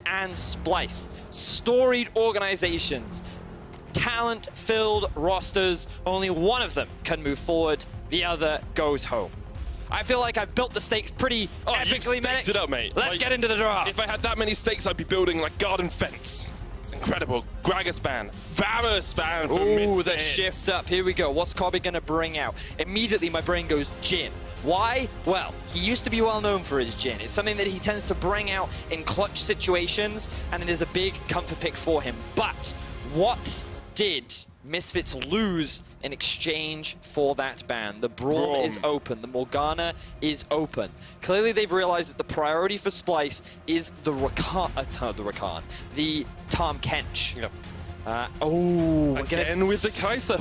and Splyce. Storied organizations, talent-filled rosters. Only one of them can move forward, the other goes home. I feel like I've built the stakes pretty epically, you've staked it up, mate. Let's get into the draft. If I had that many stakes, I'd be building like garden fence. It's incredible. Gragas ban, Varus ban for Misfits. Ooh, the shift up. Here we go. What's Kobe going to bring out? Immediately, my brain goes Jhin. Why? Well, he used to be well known for his Jhin. It's something that he tends to bring out in clutch situations, and it is a big comfort pick for him. But what did Misfits lose in exchange for that ban? The Braum is open. The Morgana is open. Clearly, they've realized that the priority for Splyce is the Tahm Kench. Yep. Again with the Kai'Sa.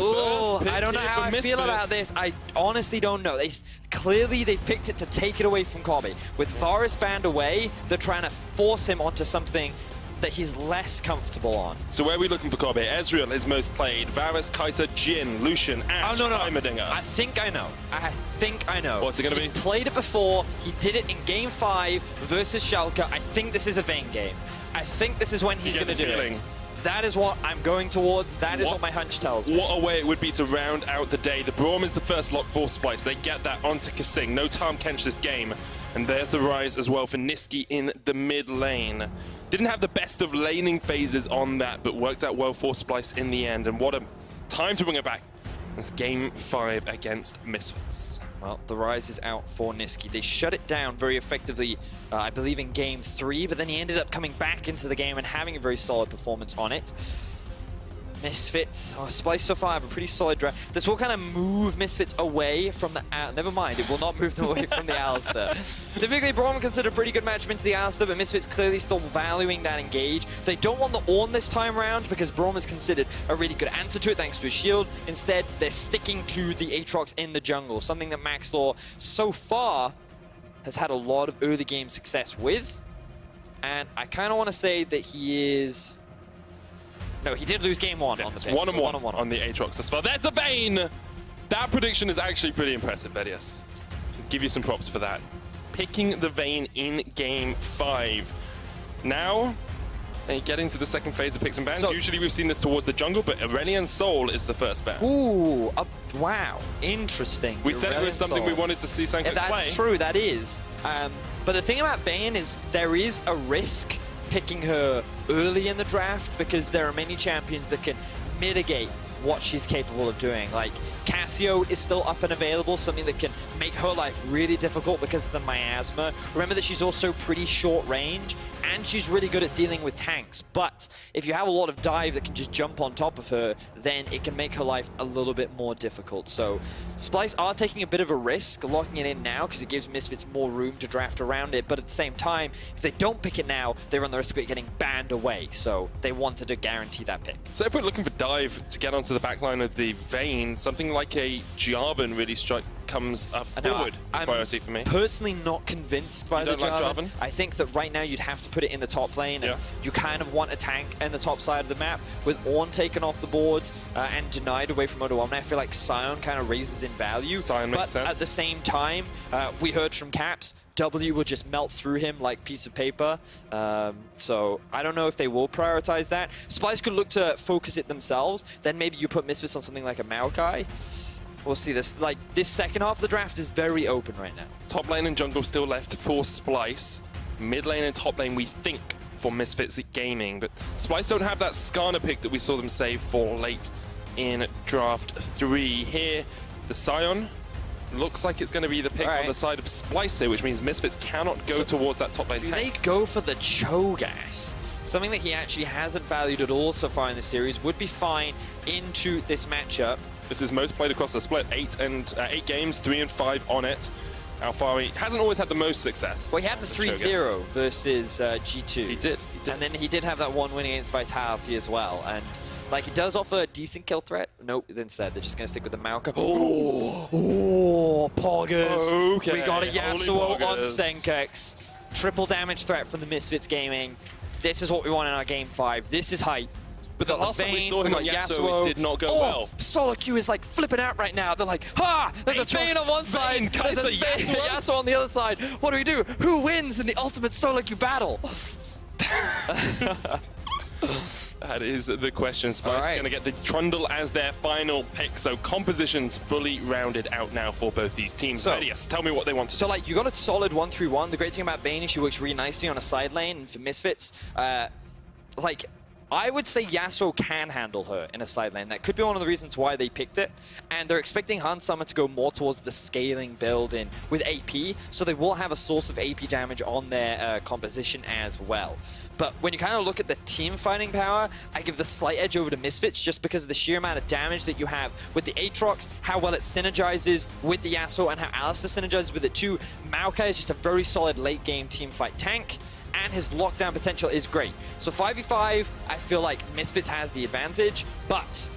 I don't know how I feel about this. I honestly don't know. Clearly, they've picked it to take it away from Kobe. With Varus banned away, they're trying to force him onto something that he's less comfortable on. So where are we looking for Kobe? Ezreal is most played. Varus, Kai'Sa, Jhin, Lucian, Ashe, Heimerdinger. I think I know. What's it going to be? He's played it before. He did it in Game 5 versus Schalke. I think this is a Vayne game. I think this is when he's going to do it. That is what I'm going towards. That is what my hunch tells me. What a way it would be to round out the day. The Braum is the first lock for Splyce. They get that onto Kasing. No Tahm Kench this game. And there's the rise as well for Niski in the mid lane. Didn't have the best of laning phases on that, but worked out well for Splyce in the end. And what a time to bring it back. It's Game 5 against Misfits. Well, the rise is out for Niski. They shut it down very effectively, I believe, in Game 3, but then he ended up coming back into the game and having a very solid performance on it. Misfits, Splyce so far have a pretty solid draft. This will kind of move Misfits away from the... never mind, it will not move them away from the Alistar. Typically, Braum considered a pretty good matchup into the Alistar, but Misfits clearly still valuing that engage. They don't want the Ornn this time around because Braum is considered a really good answer to it thanks to his shield. Instead, they're sticking to the Aatrox in the jungle, something that Maxlaw so far has had a lot of early game success with. And I kind of want to say that he is... No, he did lose Game 1 on the pick. 1-on-1 on the Aatrox as far. There's the Vayne! That prediction is actually pretty impressive, Vedius. Give you some props for that. Picking the Vayne in Game 5. Now, they get into the second phase of picks and bans. Usually we've seen this towards the jungle, but Aurelion Sol is the first ban. Ooh, wow. Interesting. We said it was something we wanted to see Sankux play. That's true, that is. But the thing about Vayne is there is a risk picking her early in the draft because there are many champions that can mitigate what she's capable of doing. Like Cassio is still up and available, something that can make her life really difficult because of the miasma. Remember that she's also pretty short range and she's really good at dealing with tanks. But if you have a lot of dive that can just jump on top of her, then it can make her life a little bit more difficult. So Splyce are taking a bit of a risk locking it in now because it gives Misfits more room to draft around it. But at the same time, if they don't pick it now, they run the risk of it getting banned away. So they wanted to guarantee that pick. So if we're looking for dive to get onto the backline of the Vayne, something like a Jarvan really comes forward priority for me. Personally not convinced by the Jarvan. Jarvan. I think that right now you'd have to put it in the top lane, and you kind of want a tank in the top side of the map. With Ornn taken off the board and denied away from Odoamne, I feel like Sion kind of raises in value. Sion makes sense. At the same time, we heard from Caps, W will just melt through him like a piece of paper. So I don't know if they will prioritize that. Splyce could look to focus it themselves. Then maybe you put Misfits on something like a Maokai. We'll see this. Like, this second half of the draft is very open right now. Top lane and jungle still left for Splyce. Mid lane and top lane, we think, for Misfits Gaming. But Splyce don't have that Skarner pick that we saw them save for late in draft 3. Here, the Sion looks like it's going to be the pick on the side of Splyce here, which means Misfits cannot go towards that top lane tank. Do they go for the Cho'Gath? Something that he actually hasn't valued at all so far in the series would be fine into this matchup. This is most played across the split, 8 games, 3 and 5 on it. Alfari hasn't always had the most success. Well, he had the 3-0 versus G2. He did. And then he did have that one win against Vitality as well. And like, it does offer a decent kill threat. Nope, instead they're just going to stick with the Maokai. Oh, Poggers. Okay. We got a Yasuo on Sankux. Triple damage threat from the Misfits Gaming. This is what we want in our Game 5. This is hype. But the last time we saw him on Yasuo, it did not go well. Solo Q is like flipping out right now. They're like, ha! There's a Vayne on one side, there's a Yasuo on the other side. What do we do? Who wins in the ultimate solo Q battle? That is the question. Splyce going to get the Trundle as their final pick, so compositions fully rounded out now for both these teams. So, yes, tell me what they want to do. So, like, you got a solid 1-3-1. The great thing about Vayne is she works really nicely on a side lane, and for Misfits, like, I would say Yasuo can handle her in a side lane. That could be one of the reasons why they picked it. And they're expecting Hans Summer to go more towards the scaling build in with AP, so they will have a source of AP damage on their composition as well. But when you kind of look at the team fighting power, I give the slight edge over to Misfits just because of the sheer amount of damage that you have with the Aatrox, how well it synergizes with the Yasuo, and how Alistar synergizes with it too. Maokai is just a very solid late game team fight tank, and his lockdown potential is great. So 5v5, I feel like Misfits has the advantage, but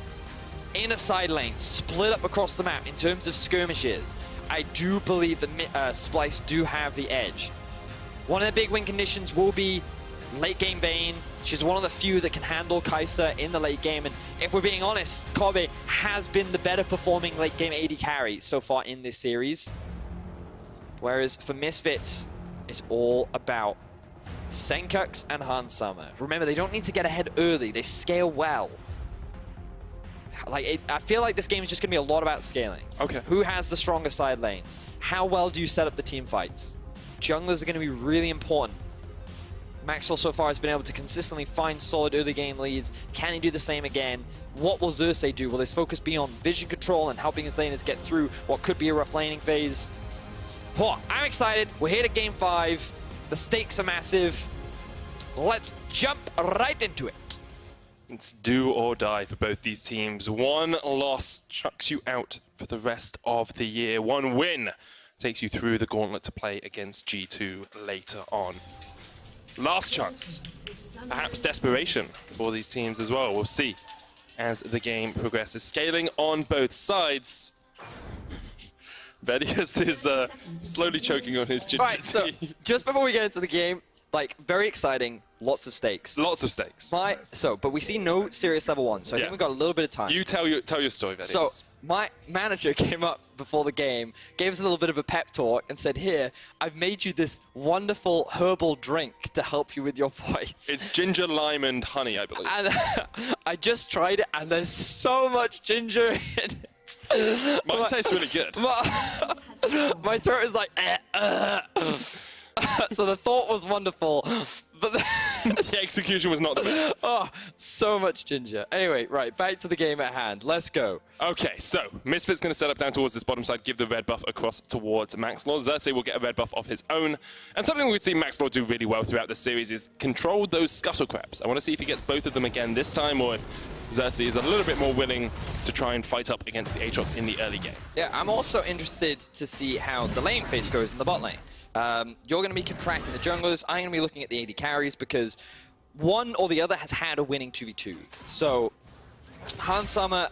in a side lane, split up across the map in terms of skirmishes, I do believe that Splyce do have the edge. One of the big win conditions will be late game Vayne. She's one of the few that can handle Kai'Sa in the late game, and if we're being honest, Kobe has been the better performing late game AD carry so far in this series. Whereas for Misfits, it's all about Senkux and Hans Summer. Remember, they don't need to get ahead early. They scale well. Like, I feel like this game is just going to be a lot about scaling. Okay. Who has the stronger side lanes? How well do you set up the team fights? Junglers are going to be really important. Maxwell so far has been able to consistently find solid early game leads. Can he do the same again? What will Xerxes do? Will his focus be on vision control and helping his laners get through what could be a rough laning phase? Oh, I'm excited. We're here to game 5. The stakes are massive. Let's jump right into it. It's do or die for both these teams. One loss chucks you out for the rest of the year. One win takes you through the gauntlet to play against G2 later on. Last chance, perhaps desperation for these teams as well. We'll see as the game progresses. Scaling on both sides. Vedius is slowly choking on his ginger All right, so just before we get into the game, like, very exciting, lots of stakes. Lots of stakes. But we see no serious level 1, so I think we've got a little bit of time. You tell your story, Vedius. So my manager came up before the game, gave us a little bit of a pep talk, and said, here, I've made you this wonderful herbal drink to help you with your voice. It's ginger, lime, and honey, I believe. And I just tried it, and there's so much ginger in it. Mine tastes really good. My throat is like, so the thought was wonderful, but the execution was not the best. Oh, so much ginger. Anyway, right, back to the game at hand. Let's go. Okay, so Misfit's going to set up down towards this bottom side, give the red buff across towards Maxlord. Xerxes will get a red buff of his own. And something we've seen Maxlord do really well throughout the series is control those scuttle crabs. I want to see if he gets both of them again this time, or if Xerxes is a little bit more willing to try and fight up against the Aatrox in the early game. Yeah, I'm also interested to see how the lane phase goes in the bot lane. You're going to be contracting the junglers. I'm going to be looking at the AD carries because one or the other has had a winning 2v2. So Hans Summer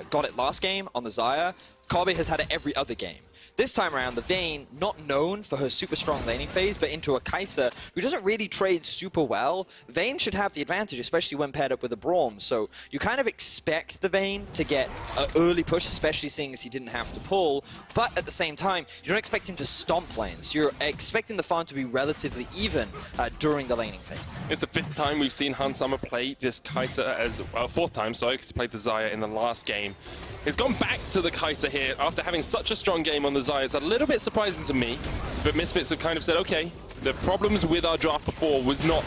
got it last game on the Xayah. Kobe has had it every other game. This time around, the Vayne, not known for her super strong laning phase, but into a Kai'Sa who doesn't really trade super well. Vayne should have the advantage, especially when paired up with a Braum. So you kind of expect the Vayne to get an early push, especially seeing as he didn't have to pull. But at the same time, you don't expect him to stomp lanes. You're expecting the farm to be relatively even during the laning phase. It's the 5th time we've seen Hans Summer play this Kai'Sa as, well, 4th time, sorry, because he played the Xayah in the last game. He's gone back to the Kai'Sa here after having such a strong game on the Xayah. It's a little bit surprising to me, but Misfits have kind of said, okay, the problems with our draft before was not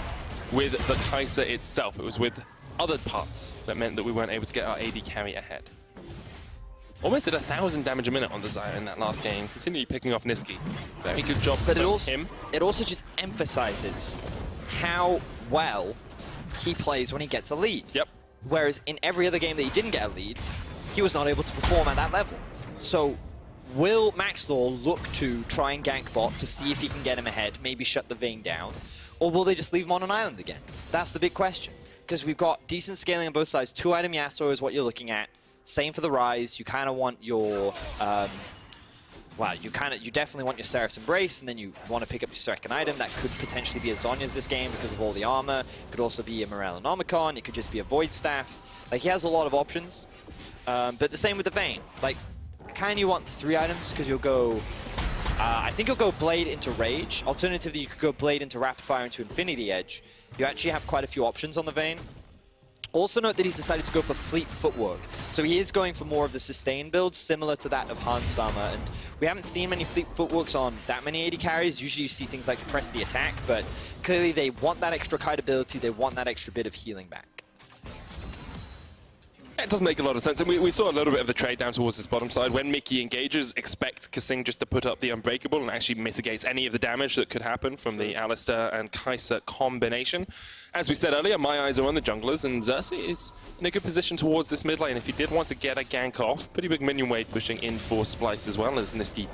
with the Kai'Sa itself. It was with other parts that meant that we weren't able to get our AD carry ahead. Almost did 1,000 damage a minute on the Xayah in that last game. Continually picking off Nisqy. Very good job but him. It also just emphasizes how well he plays when he gets a lead. Yep. Whereas in every other game that he didn't get a lead, he was not able to perform at that level. So will Maxlord look to try and gank bot to see if he can get him ahead, maybe shut the Vayne down, or will they just leave him on an island again? That's the big question. Because we've got decent scaling on both sides. 2-item Yasuo is what you're looking at. Same for the Rise. You kind of want your... you definitely want your Seraph's Embrace, and then you want to pick up your second item. That could potentially be a Zhonya's this game because of all the armor. It could also be a Morellonomicon. It could just be a Void Staff. Like, he has a lot of options. But the same with the Vayne. Like, kind of want 3 items because you'll go... I think you'll go Blade into Rage. Alternatively, you could go Blade into Rapid Fire into Infinity Edge. you actually have quite a few options on the Vayne. Also note that he's decided to go for fleet footwork. So he is going for more of the sustain build, similar to that of Hans Sama. And we haven't seen many fleet footworks on that many AD carries. Usually you see things like press the attack, but clearly they want that extra kite ability, they want that extra bit of healing back. It does make a lot of sense, and we saw a little bit of the trade down towards this bottom side. When Mickey engages, expect Kasing just to put up the Unbreakable and actually mitigates any of the damage that could happen from the Alistar and Kai'Sa combination. As we said earlier, my eyes are on the junglers, and Xerxes is in a good position towards this mid lane. If he did want to get a gank off, pretty big minion wave pushing in for Splyce as well, as Nisqy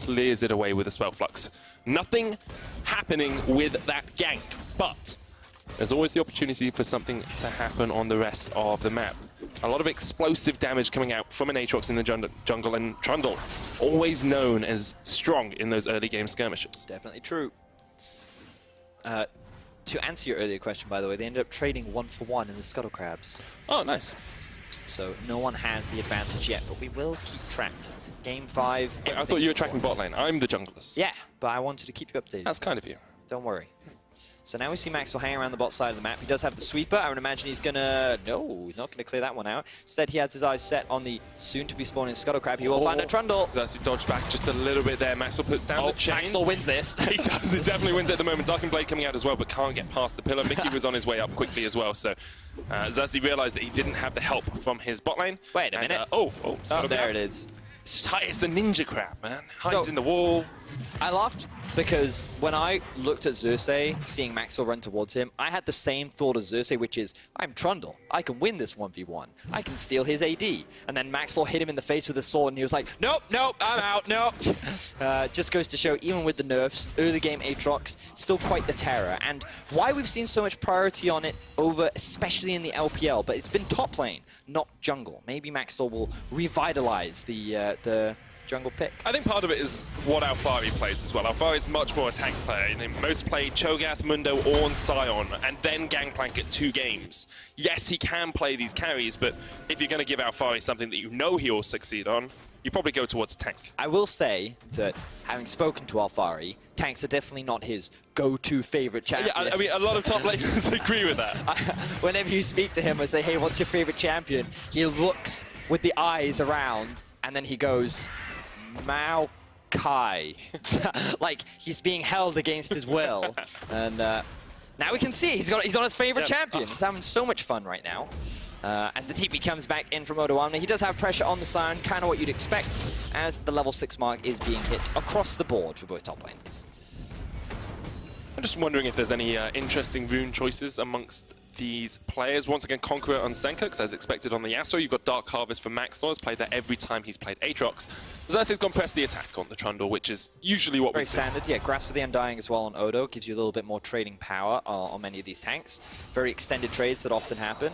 clears it away with a Spell Flux. Nothing happening with that gank, but there's always the opportunity for something to happen on the rest of the map. A lot of explosive damage coming out from an Aatrox in the jungle, and Trundle, always known as strong in those early game skirmishes. Definitely true. To answer your earlier question, by the way, they ended up trading 1-for-1 in the Scuttle Crabs. Oh, nice. So no one has the advantage yet, but we will keep track. Game 5. Wait, I thought you were tracking bot lane. I'm the junglers. Yeah, but I wanted to keep you updated. That's kind of you. Don't worry. So now we see Maxwell hanging around the bot side of the map. He does have the sweeper. I would imagine he's gonna... No, he's not gonna clear that one out. Instead, he has his eyes set on the soon-to-be spawning Scuttle Crab. He will find a Trundle. Xerxes dodged back just a little bit there. Maxwell puts down the chains. Maxwell wins this. He does. He definitely wins at the moment. Dark and Blade coming out as well, but can't get past the pillar. Mickey was on his way up quickly as well, so Xerxes realized that he didn't have the help from his bot lane. Wait a minute. There it is. It's just it's the ninja crab, man. Hides in the wall. I laughed because when I looked at Xerxes, seeing Maxwell run towards him, I had the same thought as Xerxes, which is, I'm Trundle. I can win this 1v1. I can steal his AD. And then Maxwell hit him in the face with a sword, and he was like, nope, nope, I'm out, nope. Just goes to show, even with the nerfs, early game Aatrox, still quite the terror. And why we've seen so much priority on it over, especially in the LPL, but it's been top lane, not jungle. Maybe Maxwell will revitalize the jungle pick. I think part of it is what Alphari plays as well. Alphari is much more a tank player. Most play Cho'Gath, Mundo, Ornn, Sion, and then Gangplank at 2 games. Yes, he can play these carries, but if you're going to give Alphari something that you know he'll succeed on, you probably go towards a tank. I will say that, having spoken to Alphari, tanks are definitely not his go-to favorite champion. Yeah, I mean, a lot of top laners agree with that. Whenever you speak to him and say, hey, what's your favorite champion? He looks with the eyes around, and then he goes, Maokai. Like he's being held against his will. And now we can see he's on his favorite champion. He's having so much fun right now. As the TP comes back in from Odoamne, he does have pressure on the Sion, kind of what you'd expect, as the level 6 mark is being hit across the board for both top lanes. I'm just wondering if there's any interesting rune choices amongst these players. Once again, Conqueror on Senkux, as expected on the Yasuo. You've got Dark Harvest for Maxwell, has played that every time he's played Aatrox. Xerxes gone press the attack on the Trundle, which is usually what we see. Very standard, yeah. Grasp of the Undying as well on Odo gives you a little bit more trading power on many of these tanks. Very extended trades that often happen.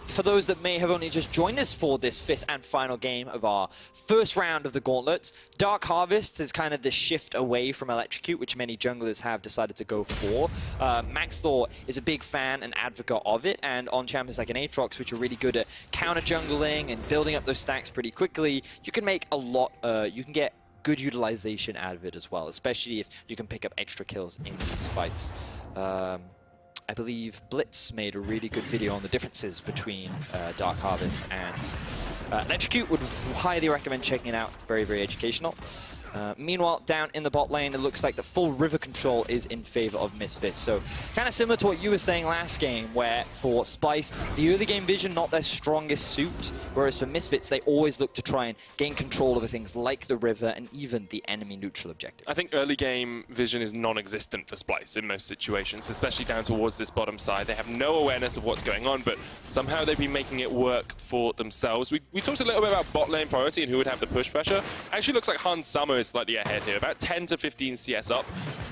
For those that may have only just joined us for this 5th and final game of our first round of the Gauntlet, Dark Harvest is kind of the shift away from Electrocute, which many junglers have decided to go for. Maxthor is a big fan and advocate of it, and on champions like an Aatrox, which are really good at counter-jungling and building up those stacks pretty quickly, you can make a lot, you can get good utilization out of it as well, especially if you can pick up extra kills in these fights. I believe Blitz made a really good video on the differences between Dark Harvest and Electrocute. Would highly recommend checking it out. Very, very educational. Meanwhile, down in the bot lane, it looks like the full river control is in favor of Misfits. So kind of similar to what you were saying last game, where for Splyce, the early game vision, not their strongest suit, whereas for Misfits, they always look to try and gain control over things like the river and even the enemy neutral objective. I think early game vision is non-existent for Splyce in most situations, especially down towards this bottom side. They have no awareness of what's going on, but somehow they've been making it work for themselves. We talked a little bit about bot lane priority and who would have the push pressure. Actually looks like Hans Sama is slightly ahead here, about 10 to 15 CS up.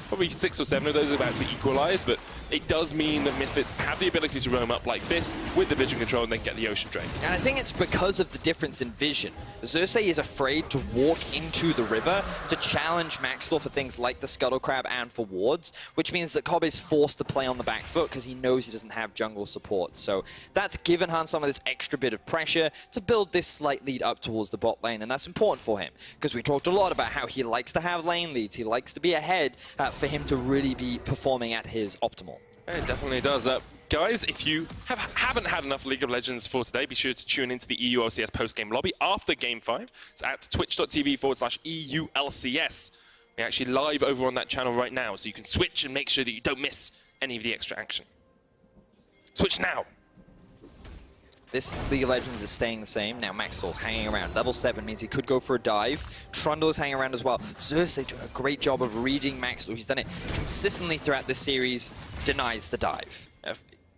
Probably 6 or 7 of those are about to equalize, but it does mean that Misfits have the ability to roam up like this with the vision control and then get the Ocean Drain. And I think it's because of the difference in vision. Xerxes is afraid to walk into the river to challenge Maxthor for things like the Scuttle Crab and for wards, which means that Cobb is forced to play on the back foot because he knows he doesn't have jungle support. So that's given Hans some of this extra bit of pressure to build this slight lead up towards the bot lane, and that's important for him because we talked a lot about how he likes to have lane leads, he likes to be ahead for him to really be performing at his optimal. It definitely does. Guys, if you haven't had enough League of Legends for today, be sure to tune into the EULCS post-game lobby after Game 5. It's at twitch.tv/EULCS. We're actually live over on that channel right now, so you can switch and make sure that you don't miss any of the extra action. Switch now. This League of Legends is staying the same. Now Maxwell hanging around. Level 7 means he could go for a dive. Trundle is hanging around as well. Xerxes doing a great job of reading Maxwell. He's done it consistently throughout this series. Denies the dive.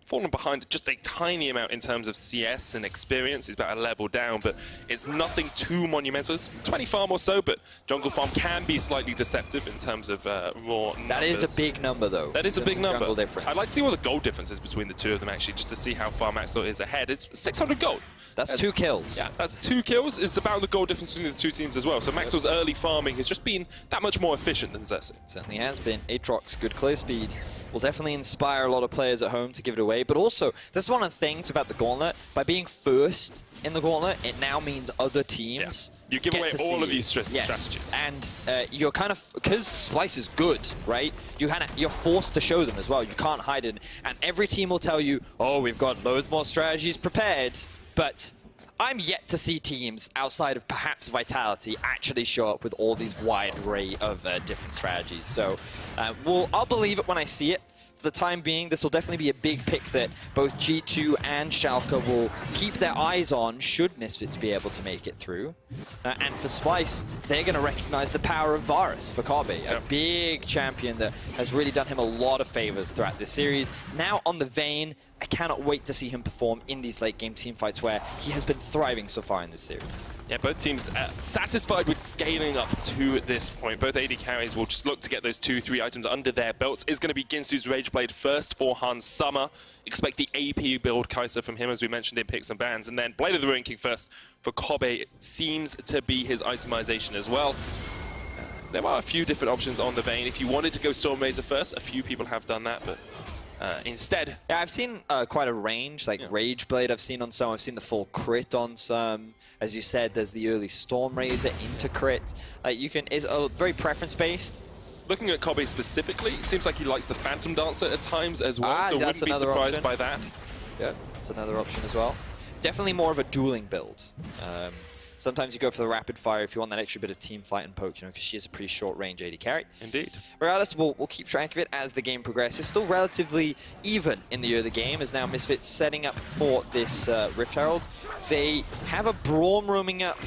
Fallen behind just a tiny amount in terms of CS and experience. He's about a level down, but it's nothing too monumental. It's 20 farm or so, but jungle farm can be slightly deceptive in terms of raw numbers. That is a big number, though. That is a big number. Jungle difference. I'd like to see what the gold difference is between the two of them, actually, just to see how far Maxwell is ahead. It's 600 gold. That's 2 kills. Yeah, that's 2 kills. It's about the goal difference between the two teams as well. So Maxwell's early farming has just been that much more efficient than Xerxes. Certainly has been. Aatrox, good clear speed. Will definitely inspire a lot of players at home to give it away. But also, this is one of the things about the Gauntlet. By being first in the Gauntlet, it now means other teams You give away all of these strategies. And you're kind of, because Splyce is good, right? You're forced to show them as well. You can't hide it. And every team will tell you, oh, we've got loads more strategies prepared. But I'm yet to see teams outside of perhaps Vitality actually show up with all these wide array of different strategies. So I'll believe it when I see it. For the time being, this will definitely be a big pick that both G2 and Schalke will keep their eyes on should Misfits be able to make it through. And for Splyce, they're going to recognize the power of Varus for Kobe, a big champion that has really done him a lot of favors throughout this series. Now on the Vayne, I cannot wait to see him perform in these late game teamfights where he has been thriving so far in this series. Yeah, both teams satisfied with scaling up to this point. Both AD carries will just look to get those 2-3 items under their belts. Is going to be Ginsu's Rageblade first for Hans Summer. Expect the AP build Kai'Sa from him, as we mentioned in Picks and Bans. And then Blade of the Ruin King first for Kobe. Seems to be his itemization as well. There are a few different options on the Vayne. If you wanted to go Stormrazor first, a few people have done that, but instead... Yeah, I've seen quite a range, like Rageblade I've seen on some. I've seen the full crit on some. As you said, there's the early Stormrazor into crit. Like it's very preference-based. Looking at Kobe specifically, it seems like he likes the Phantom Dancer at times as well, so wouldn't be surprised by that. Yeah, that's another option as well. Definitely more of a dueling build. Sometimes you go for the rapid fire if you want that extra bit of team fight and poke, because she has a pretty short range AD carry. Indeed. Regardless, we'll keep track of it as the game progresses. Still relatively even in the early game, as now Misfits setting up for this Rift Herald. They have a Braum roaming up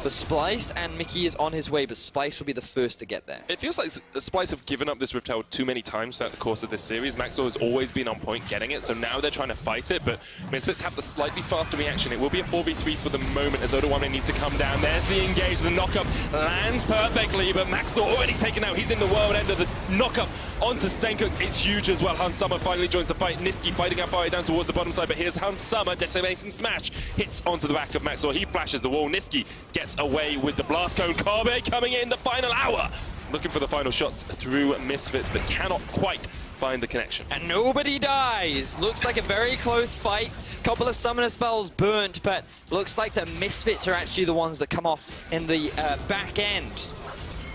for Splyce, and Mickey is on his way, but Splyce will be the first to get there. It feels like Splyce have given up this Rift Herald too many times throughout the course of this series. Maxwell has always been on point getting it, so now they're trying to fight it, but Misfits have the slightly faster reaction. It will be a 4v3 for the moment, as Odoame needs to come down. There's the engage, the knockup lands perfectly, but Maxwell already taken out. He's in the world end of the knockup onto Senkux. It's huge as well. Hans Summer finally joins the fight. Niski fighting out far down towards the bottom side, but here's Hans Summer, decimating smash, hits onto the back of Maxwell. He flashes the wall. Niski gets away with the blast cone. Kobe coming in the final hour, looking for the final shots through Misfits, but cannot quite find the connection. And nobody dies. Looks like a very close fight. Couple of summoner spells burnt, but looks like the Misfits are actually the ones that come off in the back end.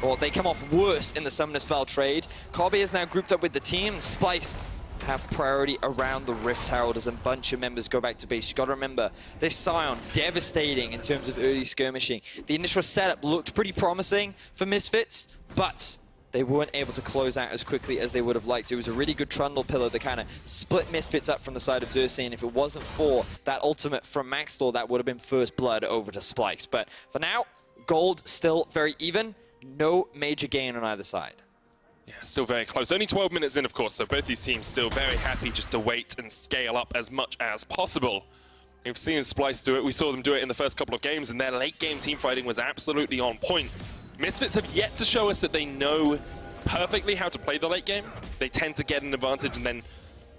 Or they come off worse in the summoner spell trade. Kobe is now grouped up with the team. Splyce have priority around the Rift Herald as a bunch of members go back to base. You got to remember, this Scion, devastating in terms of early skirmishing. The initial setup looked pretty promising for Misfits, but they weren't able to close out as quickly as they would have liked. It was a really good trundle pillar that kind of split Misfits up from the side of Xerxes, and if it wasn't for that ultimate from Maxwell, that would have been first blood over to Splyce. But for now, gold still very even. No major gain on either side. Yeah, still very close. Only 12 minutes in, of course, so both these teams still very happy just to wait and scale up as much as possible. We've seen Splyce do it. We saw them do it in the first couple of games, and their late-game team fighting was absolutely on point. Misfits have yet to show us that they know perfectly how to play the late game. They tend to get an advantage and then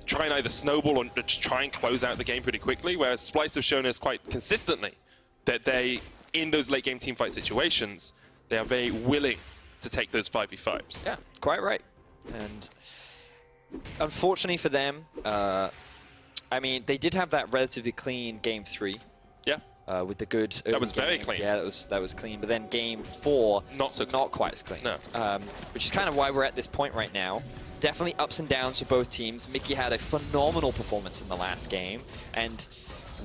try and either snowball or just try and close out the game pretty quickly, whereas Splyce have shown us quite consistently that they, in those late-game teamfight situations, they are very willing to take those 5v5s. Yeah, quite right. And unfortunately for them, I mean, they did have that relatively clean game 3. Yeah. With the good. That was very clean. Yeah, that was clean. But then game 4, not so clean. Not quite as clean. No. Which is kind of why we're at this point right now. definitely ups and downs for both teams. Mickey had a phenomenal performance in the last game, and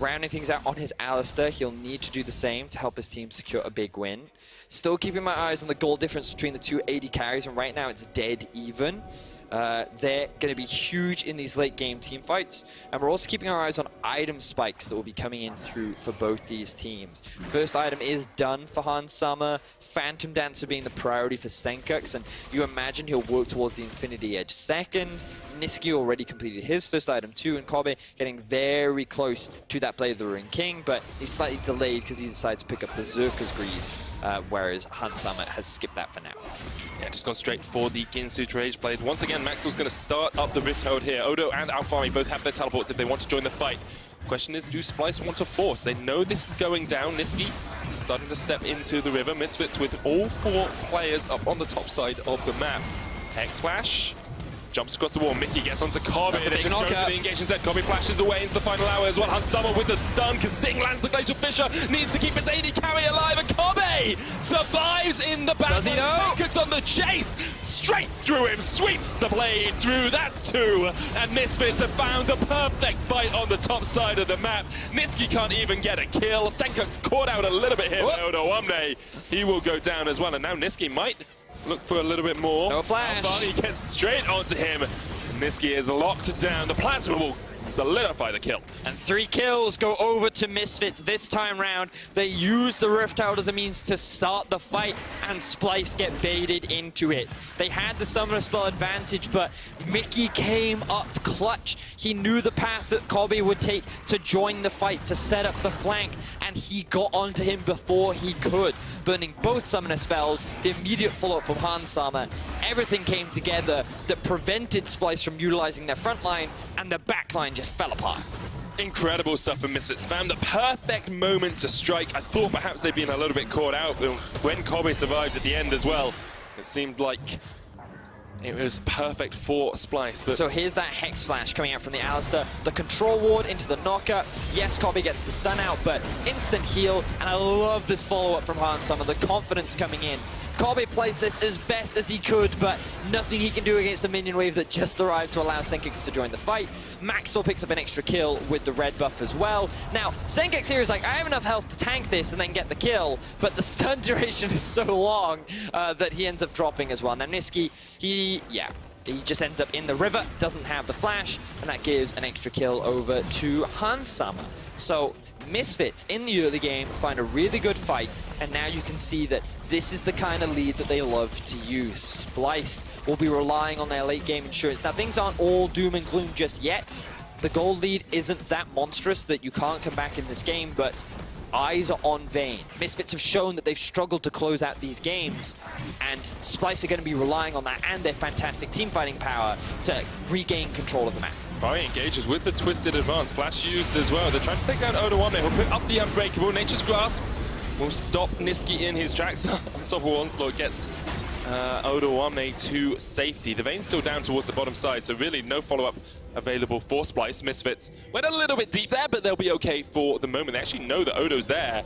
rounding things out on his Alistair, he'll need to do the same to help his team secure a big win. Still keeping my eyes on the goal difference between the two AD carries, and right now it's dead even. They're going to be huge in these late game team fights, and we're also keeping our eyes on item spikes that will be coming in through for both these teams. First item is done for Hans Summer, Phantom Dancer being the priority for Senkux, and you imagine he'll work towards the Infinity Edge second. Niski already completed his first item too, and Kobe getting very close to that Blade of the Ruin King, but he's slightly delayed because he decided to pick up the Zerka's Greaves, whereas Hans Summer has skipped that for now. Yeah, just gone straight for the Ginsu Rage Blade. Once again, Maxwell's going to start up the Rift Hold here. Odo and Alfami both have their teleports if they want to join the fight. Question is, do Splyce want to force? They know this is going down. Niski starting to step into the river. Misfits with all 4 players up on the top side of the map. Hex Flash jumps across the wall. Mickey gets onto Kobe. That's a big knockout. The engagement set. Kobe flashes away into the final hour as well. Hans Summer with the stun. Kasing lands the Glacial Fissure. Needs to keep its AD carry alive. And Kobe survives in the back. Does he know? Cooks on the chase. Straight through him. Sweeps the blade through. That's 2. And Misfits have found the perfect fight on the top side of the map. Niski can't even get a kill. Senkuk's caught out a little bit here by Odo Omne. He will go down as well. And now Niski might look for a little bit more. No flash. Alfani gets straight onto him. Niski is locked down. The plasma will solidify the kill. And 3 kills go over to Misfits this time round. They use the Rift Out as a means to start the fight, and Splyce get baited into it. They had the Summoner Spell advantage, but Mickey came up clutch. He knew the path that Kobe would take to join the fight, to set up the flank, and he got onto him before he could, burning both Summoner Spells, the immediate follow-up from Hans Summer. Everything came together that prevented Splyce from utilizing their front line, and the back line just fell apart. Incredible stuff from Misfits. Found the perfect moment to strike. I thought perhaps they'd been a little bit caught out, but when Kobe survived at the end as well, it seemed like it was perfect for Splyce. But so here's that Hex Flash coming out from the Alistair. The control ward into the knocker. Yes, Kobe gets the stun out, but instant heal. And I love this follow-up from Hans Summer, the confidence coming in. Kobe plays this as best as he could, but nothing he can do against a minion wave that just arrived to allow Senkix to join the fight. Maxwell picks up an extra kill with the red buff as well. Now, Senkix here is like, I have enough health to tank this and then get the kill, but the stun duration is so long that he ends up dropping as well. Now, Niski, he just ends up in the river, doesn't have the flash, and that gives an extra kill over to Hans Summer. So Misfits in the early game find a really good fight, and now you can see that this is the kind of lead that they love to use. Splyce will be relying on their late game insurance. Now, things aren't all doom and gloom just yet. The gold lead isn't that monstrous that you can't come back in this game, but eyes are on Vayne. Misfits have shown that they've struggled to close out these games, and Splyce are going to be relying on that and their fantastic team fighting power to regain control of the map. Barry engages with the Twisted Advance. Flash used as well. They're trying to take down Odo Omne. He'll put up the Unbreakable. Nature's Grasp will stop Niski in his tracks. Unstoppable Onslaught gets Odo Omne to safety. The Vayne's still down towards the bottom side, so really no follow-up available for Splyce. Misfits went a little bit deep there, but they'll be okay for the moment. They actually know that Odo's there.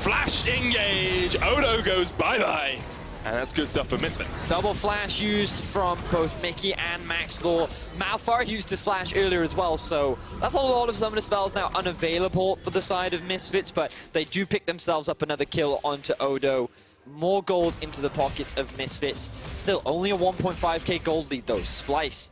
Flash engage! Odo goes bye-bye. And that's good stuff for Misfits. Double flash used from both Mickey and Maxwell. Malphar used his flash earlier as well, so that's a lot of summoner spells now unavailable for the side of Misfits, but they do pick themselves up another kill onto Odo. More gold into the pockets of Misfits. Still only a 1.5k gold lead though. Splyce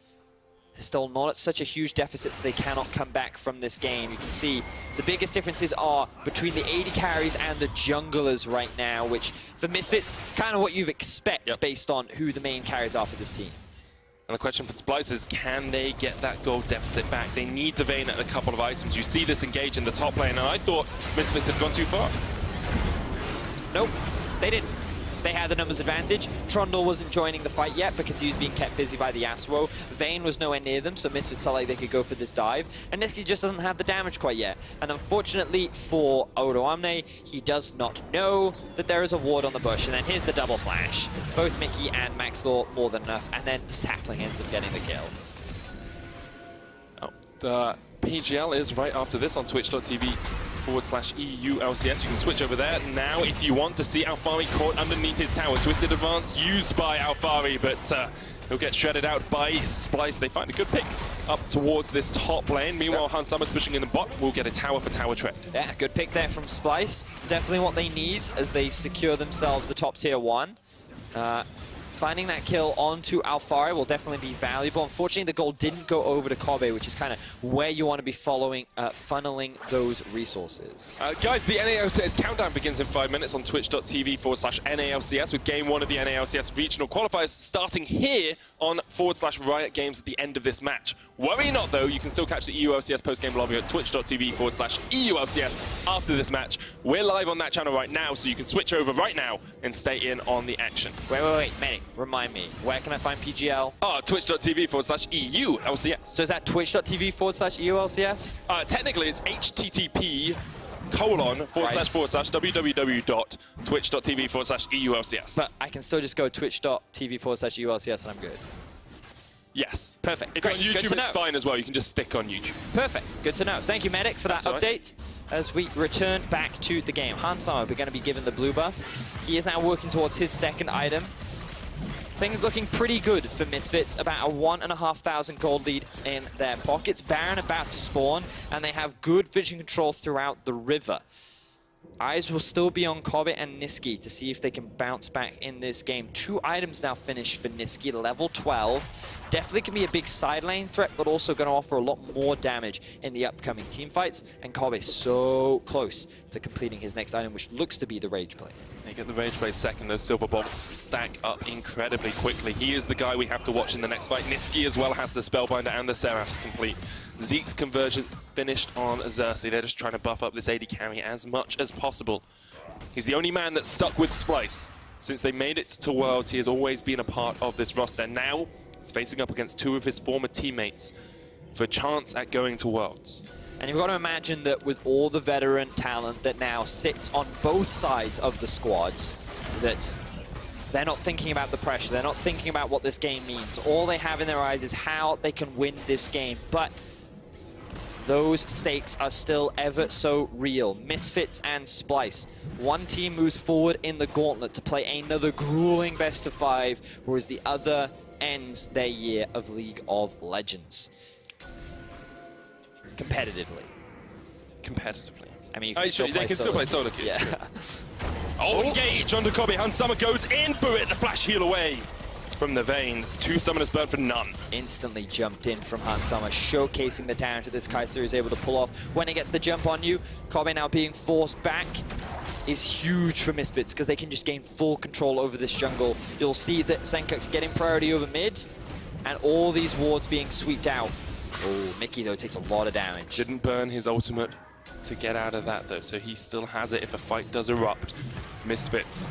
is still not at such a huge deficit that they cannot come back from this game. You can see the biggest differences are between the AD carries and the junglers right now, which for Misfits, kind of what you'd expect based on who the main carries are for this team. And the question for Splyce is, can they get that gold deficit back? They need the Vayne at a couple of items. You see this engage in the top lane, and I thought Misfits had gone too far. Nope, they didn't. They had the numbers advantage. Trundle wasn't joining the fight yet because he was being kept busy by the Yasuo. Vayne was nowhere near them, so Misfits felt like they could go for this dive. And Niski just doesn't have the damage quite yet. And unfortunately for Odo Omne, he does not know that there is a ward on the bush. And then here's the double flash. Both Mickey and Maxlaw more than enough. And then the sapling ends up getting the kill. Oh, the PGL is right after this on twitch.tv twitch.tv/EULCS. You can switch over there now if you want to see Alfari caught underneath his tower. Twisted advance used by Alfari, but he'll get shredded out by Splyce. They find a good pick up towards this top lane. Meanwhile, Hans Summer's pushing in the bot. We'll get a tower for tower trade. Yeah, good pick there from Splyce. Definitely what they need as they secure themselves the top tier 1. Finding that kill onto Alfari will definitely be valuable. Unfortunately, the goal didn't go over to Kobe, which is kind of where you want to be funneling those resources. Guys, the NALCS countdown begins in 5 minutes on twitch.tv/NALCS with Game 1 of the NALCS Regional Qualifiers starting here on /Riot Games at the end of this match. Worry not, though, you can still catch the EULCS post-game lobby at twitch.tv/EULCS after this match. We're live on that channel right now, so you can switch over right now and stay in on the action. Wait, Medic, remind me, where can I find PGL? Oh, twitch.tv/EULCS. So is that twitch.tv/EULCS? Technically, it's http://www.twitch.tv/EULCS. But I can still just go twitch.tv/EULCS and I'm good. Yes. Perfect. If Great. you're on YouTube, it's fine as well. You can just stick on YouTube. Perfect. Good to know. Thank you, Medic, for that update. As we return back to the game. Hans Summer, we're going to be given the blue buff. He is now working towards his second item. Things looking pretty good for Misfits. About a 1,500 gold lead in their pockets. Baron about to spawn, and they have good vision control throughout the river. Eyes will still be on Kobe and Niski to see if they can bounce back in this game. 2 items now finished for Niski, level 12. Definitely can be a big side lane threat, but also going to offer a lot more damage in the upcoming team fights. And Kobe so close to completing his next item, which looks to be the Rage Blade. They get the Rage Blade second. Those silver bombs stack up incredibly quickly. He is the guy we have to watch in the next fight. Niski as well has the Spellbinder and the Seraphs complete. Zeke's conversion finished on Xerxes. They're just trying to buff up this AD carry as much as possible. He's the only man that's stuck with Splyce. Since they made it to Worlds, he has always been a part of this roster. Now, he's facing up against 2 of his former teammates for a chance at going to Worlds. And you've got to imagine that with all the veteran talent that now sits on both sides of the squads, that they're not thinking about the pressure, they're not thinking about what this game means. All they have in their eyes is how they can win this game. But those stakes are still ever so real. Misfits and Splyce. One team moves forward in the gauntlet to play another grueling best of 5, whereas the other ends their year of League of Legends. Competitively. I mean, you can still play solo. queues. Yeah. Oh, engage onto Kobe. Hans Summer goes in for it. The flash heal away from the veins. 2 summoners burn for none. Instantly jumped in from Hans Summer, showcasing the damage that this Kaiser is able to pull off. When he gets the jump on you, Kobe now being forced back is huge for Misfits because they can just gain full control over this jungle. You'll see that Senkuk's getting priority over mid, and all these wards being sweeped out. Oh, Mickey, though, takes a lot of damage. Didn't burn his ultimate to get out of that, though, so he still has it if a fight does erupt. Misfits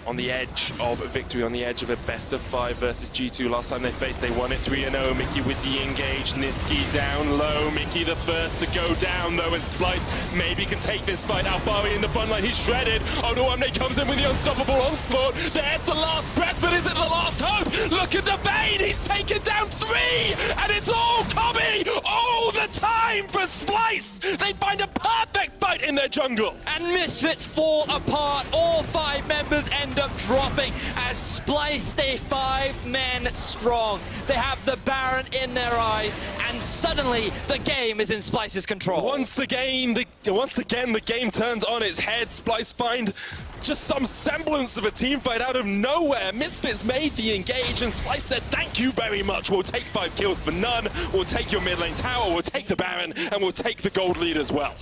on the edge of victory, on the edge of a best of 5 versus G2. Last time they faced, they won it 3-0. Mickey with the engage, Niski down low. Mickey the first to go down, though, and Splyce maybe can take this fight. Alfari in the bun line, he's shredded. Oh no, Omne comes in with the unstoppable onslaught. There's the last breath, but is it the last hope? Look at the Bane, he's taken down 3, and it's all Kobe all the time for Splyce. They find a perfect fight in their jungle. And Misfits fall apart. All 5 members end up dropping as Splyce stay 5 men strong. They have the Baron in their eyes, and suddenly the game is in Splyce's control. Once again, the game turns on its head. Splyce find just some semblance of a team fight out of nowhere. Misfits made the engage, and Splyce said, thank you very much. We'll take 5 kills for none. We'll take your mid lane tower. We'll take the Baron, and we'll take the gold lead as well.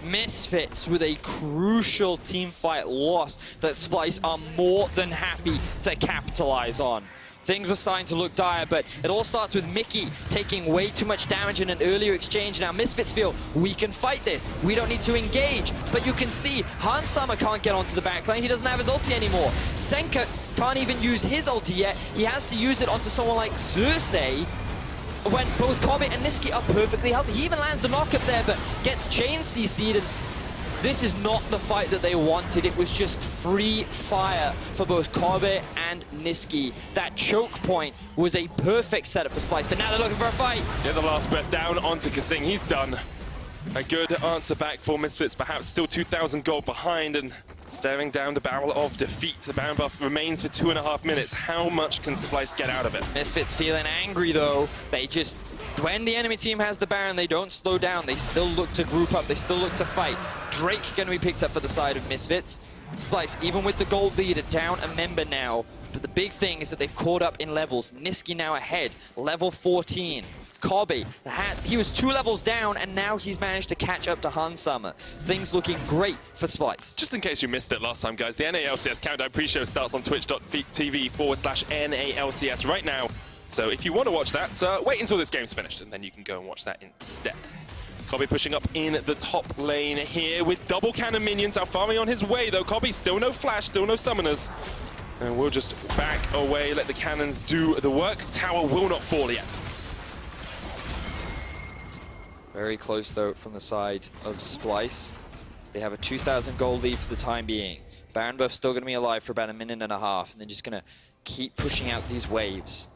Misfits with a crucial team fight loss that Splyce are more than happy to capitalize on. Things were starting to look dire, but it all starts with Mickey taking way too much damage in an earlier exchange. Now Misfits feel, we can fight this, we don't need to engage. But you can see, Hans Summer can't get onto the backline, he doesn't have his ulti anymore. Senkuk can't even use his ulti yet, he has to use it onto someone like Xerxes, when both Kobe and Niski are perfectly healthy. He even lands the knock-up there, but gets chain CC'd, and this is not the fight that they wanted. It was just free fire for both Kobe and Niski. That choke point was a perfect setup for Splyce, but now they're looking for a fight. Get the last breath down onto Kasing, he's done. A good answer back for Misfits, perhaps still 2,000 gold behind and staring down the barrel of defeat. The Baron buff remains for 2.5 minutes. How much can Splyce get out of it? Misfits feeling angry though. They just, when the enemy team has the Baron, they don't slow down. They still look to group up. They still look to fight. Drake going to be picked up for the side of Misfits. Splyce, even with the gold lead, down a member now. But the big thing is that they've caught up in levels. Nisqy now ahead, level 14. Kobe, he was 2 levels down, and now he's managed to catch up to Hansama. Things looking great for Splyce. Just in case you missed it last time, guys, the NALCS Countdown pre-show starts on twitch.tv/NALCS right now. So if you want to watch that, wait until this game's finished, and then you can go and watch that instead. Kobe pushing up in the top lane here with double cannon minions. Alfari on his way, though. Kobe still no flash, still no summoners. And we'll just back away, let the cannons do the work. Tower will not fall yet. Very close, though, from the side of Splyce. They have a 2,000 gold lead for the time being. Baron buff's still going to be alive for about 1.5 minutes, and they're just going to keep pushing out these waves.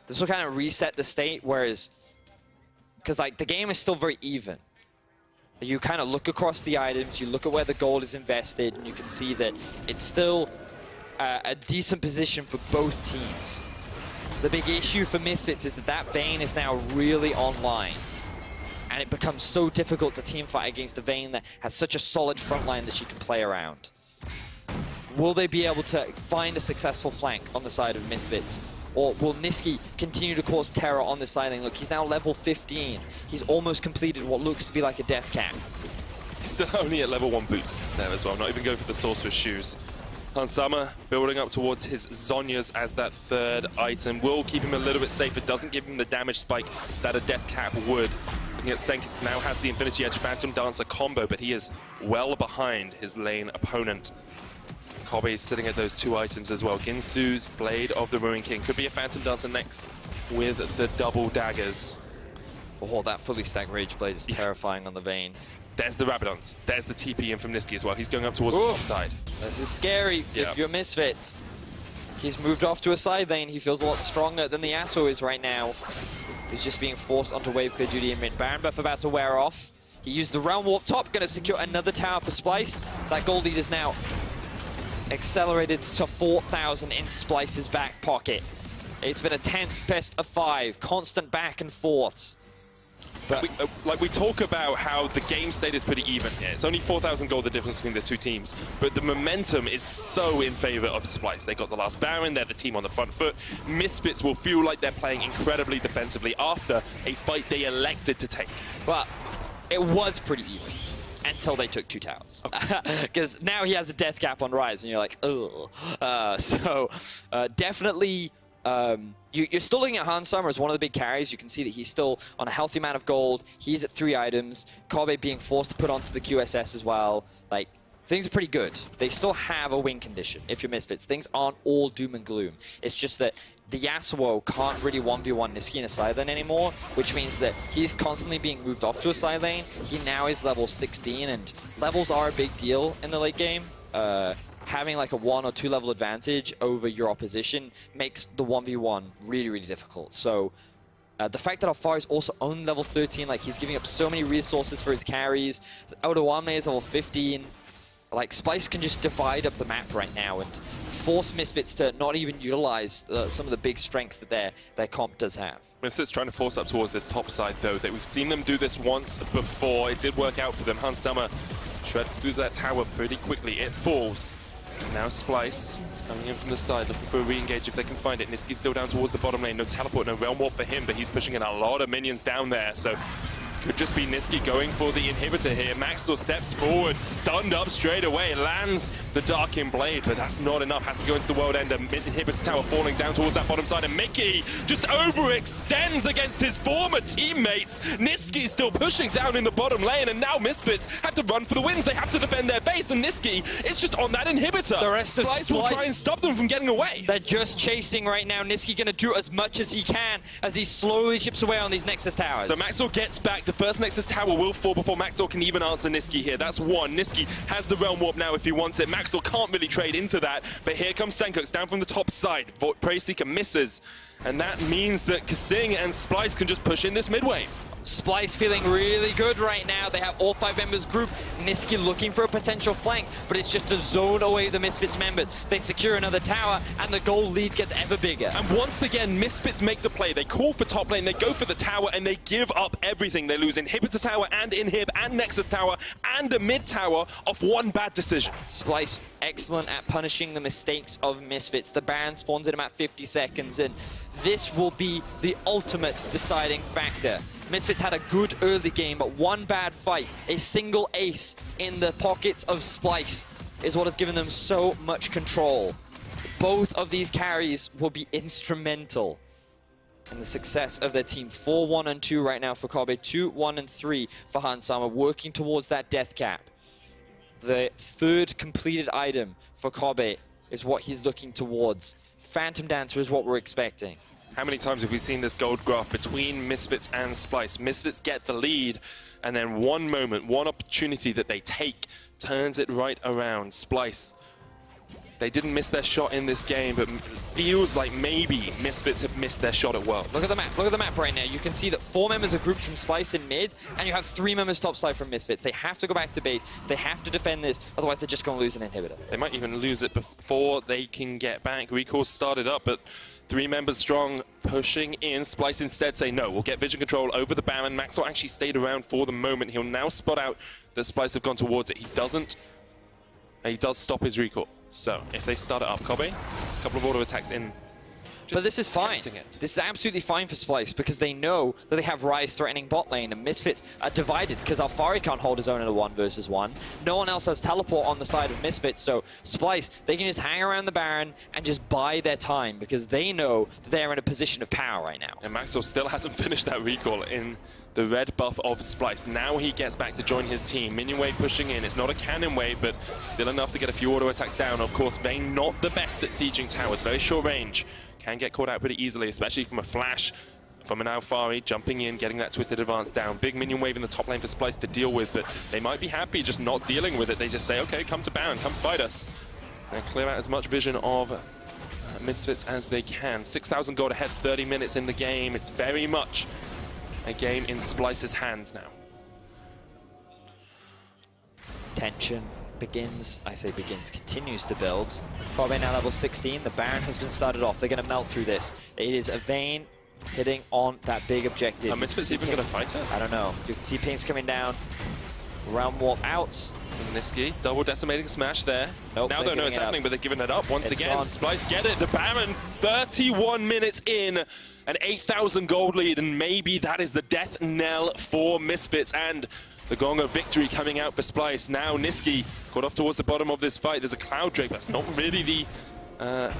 This will kind of reset the state, whereas... Because, like, the game is still very even. You kind of look across the items, you look at where the gold is invested, and you can see that it's still a decent position for both teams. The big issue for Misfits is that that Vayne is now really online. And it becomes so difficult to teamfight against a Vayne that has such a solid front line that she can play around. Will they be able to find a successful flank on the side of Misfits? Or will Nisqy continue to cause terror on the side lane? Look, he's now level 15. He's almost completed what looks to be like a death cap. He's still only at level 1 boost there as well. Not even going for the Sorcerer's Shoes. Hansama building up towards his Zhonya's as that third item. Will keep him a little bit safer. Doesn't give him the damage spike that a death cap would. Looking at Senkix now has the Infinity Edge Phantom Dancer combo, but he is well behind his lane opponent. Kobe sitting at those 2 items as well. Ginsu's Blade of the Ruin King. Could be a Phantom Dancer next with the double daggers. Oh, that fully stacked Rage Blade is terrifying on the Vayne. There's the Rabadons. There's the TP in from Nisqy as well. He's going up towards the top side. This is scary if you're Misfits. He's moved off to a side lane. He feels a lot stronger than the Yasuo is right now. He's just being forced onto wave clear duty in mid. Baron buff about to wear off. He used the Realm Warp top, going to secure another tower for Splyce. That gold lead is now accelerated to 4,000 in Splyce's back pocket. It's been a tense best of 5, constant back and forths. But we talk about how the game state is pretty even here. It's only 4,000 gold the difference between the 2 teams, but the momentum is so in favor of Splyce. They got the last Baron, they're the team on the front foot. Misfits will feel like they're playing incredibly defensively after a fight they elected to take. But it was pretty even until they took 2 towers. Because now he has a death cap on Rise, and you're like, ugh. Definitely... you're still looking at Hansama as one of the big carries. You can see that he's still on a healthy amount of gold. He's at 3 items. Kobe being forced to put onto the QSS as well. Like, things are pretty good. They still have a win condition if you're Misfits. Things aren't all doom and gloom. It's just that the Yasuo can't really 1v1 Nisqy in a side lane anymore, which means that he's constantly being moved off to a side lane. He now is level 16, and levels are a big deal in the late game. Having like a 1 or 2 level advantage over your opposition makes the 1v1 really, really difficult. So the fact that Alfari is also only level 13, like he's giving up so many resources for his carries. Odoame is level 15. Like Splyce can just divide up the map right now and force Misfits to not even utilize some of the big strengths that their comp does have. Misfits trying to force up towards this top side though. We've seen them do this once before. It did work out for them. Hansama shreds through that tower pretty quickly. It falls. Now Splyce coming in from the side, looking for a re-engage if they can find it. Nisqy's still down towards the bottom lane. No teleport, no Realm Warp for him, but he's pushing in a lot of minions down there. So could just be Nisqy going for the inhibitor here. Maxwell steps forward, stunned up straight away, lands the Darkin Blade, but that's not enough. Has to go into the World Ender. Inhibits tower falling down towards that bottom side, and Mickey just overextends against his former teammates. Nisqy still pushing down in the bottom lane, and now Misfits have to run for the wins. They have to defend their base, and Nisqy is just on that inhibitor. The rest of Splyce will try and stop them from getting away. They're just chasing right now. Nisqy going to do as much as he can as he slowly chips away on these Nexus towers. So Maxwell gets back to first Nexus tower will fall before Maxwell can even answer Nisqy here. That's one. Nisqy has the Realm Warp now if he wants it. Maxwell can't really trade into that, but here comes Senkux down from the top side. Praise Seeker misses, and that means that Kasing and Splyce can just push in this mid-wave. Splyce feeling really good right now. They have all 5 members grouped. Nisqy looking for a potential flank, but it's just to zone away the Misfits members. They secure another tower, and the goal lead gets ever bigger. And once again, Misfits make the play. They call for top lane, they go for the tower, and they give up everything. They lose Inhibitor Tower and Inhib and Nexus Tower and a mid tower off one bad decision. Splyce excellent at punishing the mistakes of Misfits. The Baron spawns in about 50 seconds, and this will be the ultimate deciding factor. Misfits had a good early game, but one bad fight, a single ace in the pockets of Splyce, is what has given them so much control. Both of these carries will be instrumental in the success of their team. 4-1 and 2 right now for Kobe, 2-1 and 3 for Hansama, working towards that death cap. The third completed item for Kobe is what he's looking towards. Phantom Dancer is what we're expecting. How many times have we seen this gold graph between Misfits and Splyce? Misfits get the lead, and then one moment, one opportunity that they take turns it right around. Splyce, they didn't miss their shot in this game, but feels like maybe Misfits have missed their shot at Worlds. Look at the map. Look at the map right now. You can see that 4 members are grouped from Splyce in mid, and you have 3 members topside from Misfits. They have to go back to base. They have to defend this, otherwise they're just going to lose an inhibitor. They might even lose it before they can get back. Recall started up, but 3 members strong, pushing in. Splyce instead say no, we'll get vision control over the Baron. Maxwell actually stayed around for the moment. He'll now spot out that Splyce have gone towards it. He doesn't. He does stop his recall. So if they start it up, Kobe, a couple of auto attacks in. But this is fine. This is absolutely fine for Splyce because they know that they have Ryze threatening bot lane, and Misfits are divided because Alfari can't hold his own in a 1 versus 1. No one else has teleport on the side of Misfits, so Splyce, they can just hang around the Baron and just buy their time because they know that they're in a position of power right now. And Maxwell still hasn't finished that recall in the red buff of Splyce. Now he gets back to join his team. Minion wave pushing in. It's not a cannon wave, but still enough to get a few auto attacks down. Of course, Vayne not the best at sieging towers. Very short range. Can get caught out pretty easily, especially from a flash from an Alfari jumping in, getting that twisted advance down. Big minion wave in the top lane for Splyce to deal with, but they might be happy just not dealing with it. They just say, okay, come to Baron, come fight us. And clear out as much vision of Misfits as they can. 6,000 gold ahead, 30 minutes in the game. It's very much a game in Splyce's hands now. Tension begins, I say begins, continues to build. Kobe now level 16, the Baron has been started off. They're going to melt through this. It is a Vayne hitting on that big objective. Are Misfits even going to fight it? I don't know. You can see pings coming down. Realm Warp out. Nisqy, double decimating smash there. Nope, now they know it's happening, but they're giving it up once again. Gone. Splyce get it. The Baron, 31 minutes in, an 8,000 gold lead, and maybe that is the death knell for Misfits. And the gong of victory coming out for Splyce. Now Nisqy caught off towards the bottom of this fight. There's a Cloud Drake. That's not really the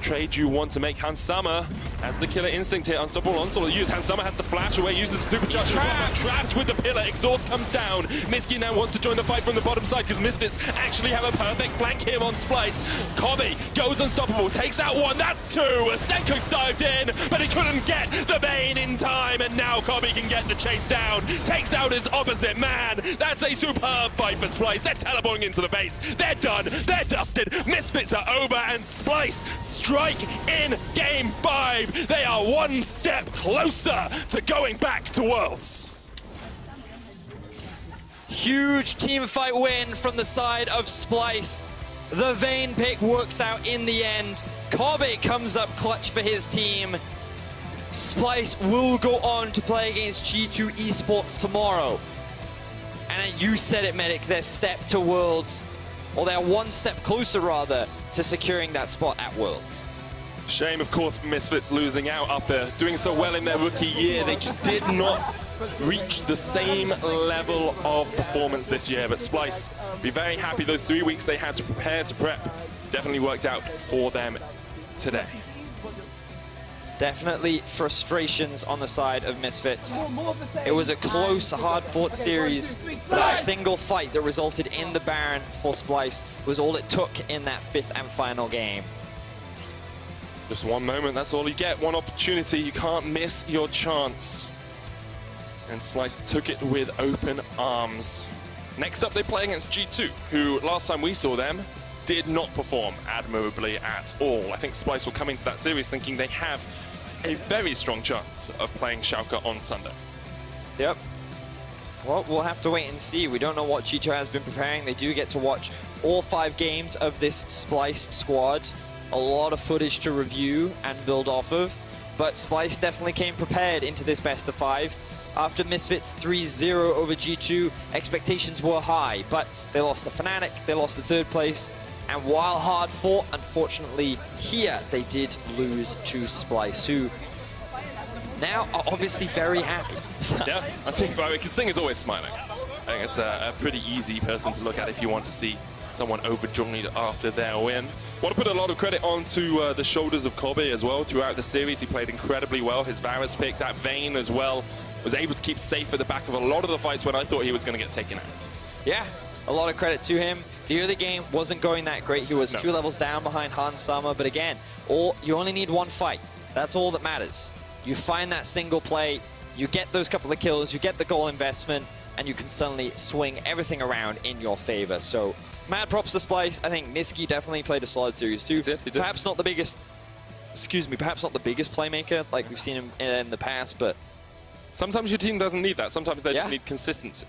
trade you want to make. Hansama has the killer instinct here. Unstoppable onslaught used. Hansama has to flash away, uses the supercharge. Trapped with the pillar. Exhaust comes down. Nisqy now wants to join the fight from the bottom side because Misfits actually have a perfect flank here on Splyce. Kobe goes unstoppable, takes out 1. That's 2. Senkux dived in, but he couldn't get the Vayne in time, and now Kobe can get the chase down. Takes out his opposite man. That's a superb fight for Splyce. They're teleporting into the base. They're done. They're dusted. Misfits are over, and Splyce strike in Game 5. They are one step closer to going back to Worlds. Huge team fight win from the side of Splyce. The Vayne pick works out in the end. Kobe comes up clutch for his team. Splyce will go on to play against G2 Esports tomorrow. And you said it, Medic, their step to Worlds, or they're one step closer rather, to securing that spot at Worlds. Shame, of course, Misfits losing out after doing so well in their rookie year. They just did not reach the same level of performance this year. But Splyce, be very happy those 3 weeks they had to prepare to prep definitely worked out for them today. Definitely frustrations on the side of Misfits. It was a close, hard-fought series. That single fight that resulted in the Baron for Splyce was all it took in that 5th and final game. Just one moment, that's all you get. One opportunity, you can't miss your chance. and Splyce took it with open arms. Next up, they play against G2, who last time we saw them did not perform admirably at all. I think Splyce will come into that series thinking they have a very strong chance of playing Schalke on Sunday. Yep. Well, we'll have to wait and see. We don't know what G2 has been preparing. They do get to watch all 5 games of this Splyce squad. A lot of footage to review and build off of. But Splyce definitely came prepared into this best of 5. After Misfits 3-0 over G2, expectations were high, but they lost the Fnatic, they lost the 3rd place, and while hard fought, unfortunately here they did lose to Splyce, who now are obviously very happy. Yeah, I think Kasing is always smiling. I think it's a pretty easy person to look at if you want to see someone overjoyed after their win. Want to put a lot of credit onto the shoulders of Kobe as well. Throughout the series, he played incredibly well. His Varus pick, that Vayne as well, was able to keep safe at the back of a lot of the fights when I thought he was going to get taken out. Yeah, a lot of credit to him. The early game wasn't going that great. He was 2 levels down behind Hans Sama, but again, you only need 1 fight. That's all that matters. You find that single play, you get those couple of kills, you get the goal investment, and you can suddenly swing everything around in your favor. So, mad props to Splyce. I think Nisqy definitely played a solid series too. He did. Perhaps not the biggest, perhaps not the biggest playmaker like we've seen him in the past, but sometimes your team doesn't need that. Sometimes they just need consistency.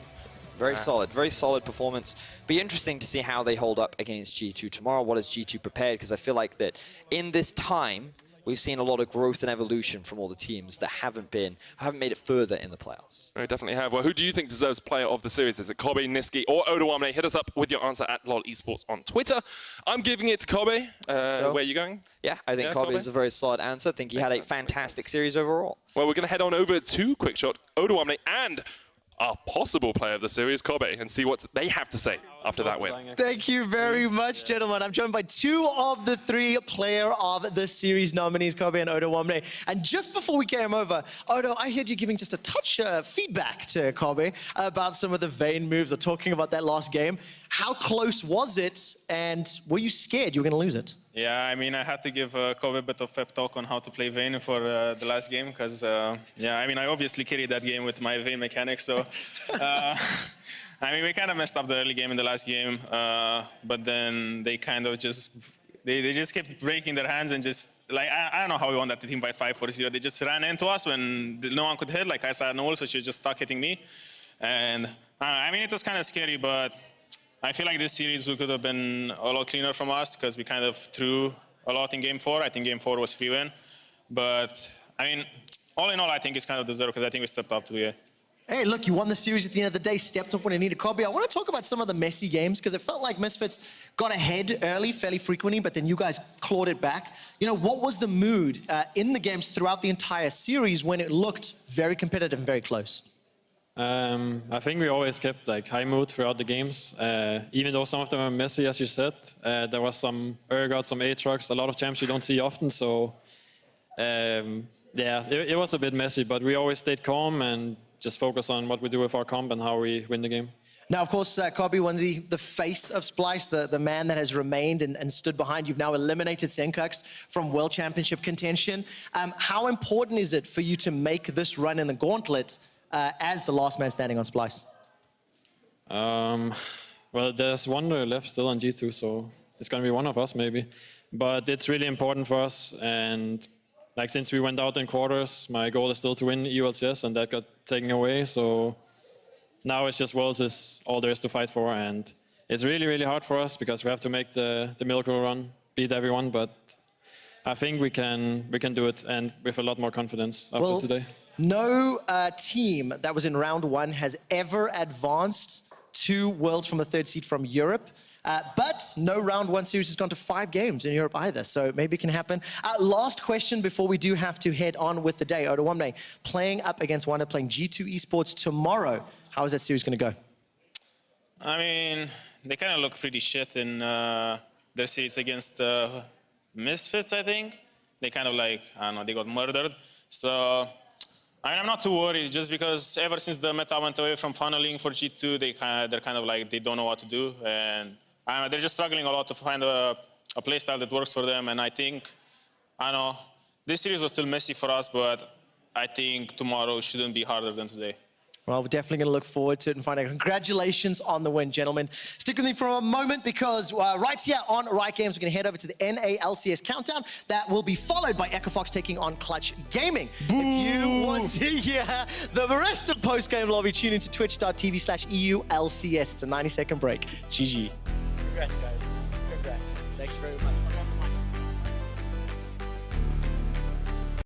Very solid performance. Be interesting to see how they hold up against G2 tomorrow. What has G2 prepared? Because I feel like that in this time, we've seen a lot of growth and evolution from all the teams that haven't made it further in the playoffs. They definitely have. Well, who do you think deserves player of the series? Is it Kobe, Nisqy, or Odoamne? Hit us up with your answer at LOL Esports on Twitter. I'm giving it to Kobe. Where are you going? Yeah, I think Kobe is a very solid answer. I think he had a fantastic series overall. Well, we're going to head on over to Quickshot, Odoamne, and our possible player of the series, Kobe, and see what they have to say after that win. Thank you very much, gentlemen. I'm joined by 2 of the 3 player of the series nominees, Kobe and Odoamne. And just before we came over, Odo, I heard you giving just a touch feedback to Kobe about some of the Vayne moves or talking about that last game. How close was it, and were you scared you were going to lose it? Yeah, I mean, I had to give Kobe a bit of pep talk on how to play Vayne for the last game, because, yeah, I mean, I obviously carried that game with my Vayne mechanics, so, I mean, we kind of messed up the early game in the last game, but then they kind of just, they just kept breaking their hands and just, like, I don't know how we won that team by 5-4-0. They just ran into us when no one could hit, like I said, no, so she just stuck hitting me, and, I mean, it was kind of scary, but I feel like this series could have been a lot cleaner from us because we kind of threw a lot in Game 4. I think Game 4 was free win. But, I mean, all in all, I think it's kind of deserved because I think we stepped up to the game. Hey, look, you won the series at the end of the day, stepped up when it needed. Kobe, I want to talk about some of the messy games because it felt like Misfits got ahead early, fairly frequently, but then you guys clawed it back. You know, what was the mood in the games throughout the entire series when it looked very competitive and very close? I think we always kept like high mood throughout the games, even though some of them were messy, as you said. There was some Urgot, some Aatrox, a lot of champs you don't see often. So yeah, it was a bit messy, but we always stayed calm and just focus on what we do with our comp and how we win the game. Now, of course, Kobe, one of the face of Splyce, the man that has remained and stood behind. You've now eliminated Senkux from World Championship contention. How important is it for you to make this run in the gauntlet as the last man standing on Splyce? Well, there's one left still on G2, so it's going to be one of us maybe. But it's really important for us, and like since we went out in quarters, my goal is still to win EULCS, and that got taken away. So now it's just Worlds is all there is to fight for, and it's really, really hard for us because we have to make the miracle run, beat everyone. But I think we can do it, and with a lot more confidence after today. No team that was in round 1 has ever advanced to Worlds from the 3rd seed from Europe. But no round 1 series has gone to 5 games in Europe either, so maybe it can happen. Last question before we do have to head on with the day. Odoamne, playing up against Wonder, playing G2 Esports tomorrow. How is that series going to go? I mean, they kind of look pretty shit in their series against Misfits, I think. They kind of like, I don't know, they got murdered. So, I mean, I'm not too worried, just because ever since the meta went away from funneling for G2, they're kind of like, they don't know what to do. And I don't know, they're just struggling a lot to find a playstyle that works for them. And I think, I don't know, this series was still messy for us, but I think tomorrow shouldn't be harder than today. Well, we're definitely going to look forward to it and find out. Congratulations on the win, gentlemen. Stick with me for a moment because right here on Riot Games, we're going to head over to the NA LCS countdown. That will be followed by Echofox taking on Clutch Gaming. Boo. If you want to hear the rest of post-game lobby, tune into twitch.tv/EULCS. It's a 90-second break. GG. Congrats, guys.